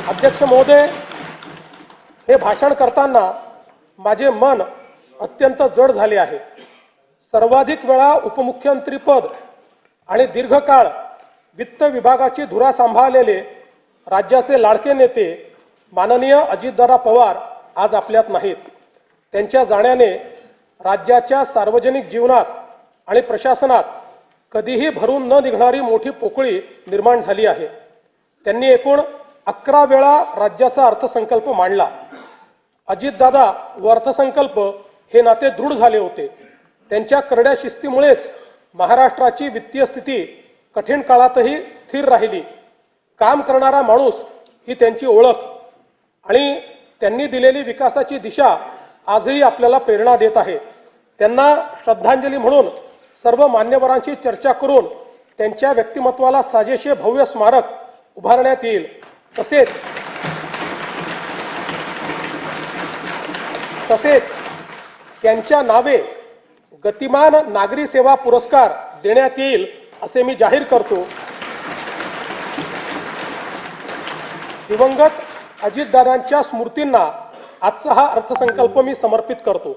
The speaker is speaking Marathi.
अध्यक्ष महोदय, हे भाषण करताना माझे मन अत्यंत जड झाले आहे। सर्वाधिक वेळा उपमुख्यमंत्रीपद आणि दीर्घकाळ वित्त विभागाची धुरा सांभाळलेले राज्याचे लाडके नेते माननीय अजितदादा पवार आज आपल्यात नाहीत। त्यांच्या जाण्याने राज्याच्या सार्वजनिक जीवनात आणि प्रशासनात कधीही भरून न निघणारी मोठी पोकळी निर्माण झाली आहे। त्यांनी एकूण 11 वेळा राज्याचा अर्थसंकल्प मांडला। अजितदादा व अर्थसंकल्प हे नाते दृढ झाले होते। त्यांच्या करड्या शिस्तीमुळेच महाराष्ट्राची वित्तीय स्थिती कठीण काळातही स्थिर राहिली। काम करणारा माणूस ही त्यांची ओळख आणि त्यांनी दिलेली विकासाची दिशा आजही आपल्याला प्रेरणा देत आहे। त्यांना श्रद्धांजली म्हणून सर्व मान्यवरांची चर्चा करून त्यांच्या व्यक्तिमत्वाला साजेसे भव्य स्मारक उभारण्यात येईल। तसेच त्यांच्या नावे गतिमान नागरी सेवा पुरस्कार देण्यात येईल असे मी जाहीर करतो। दिवंगत अजितदादांच्या स्मृतींना आजचा हा अर्थसंकल्प मी समर्पित करतो।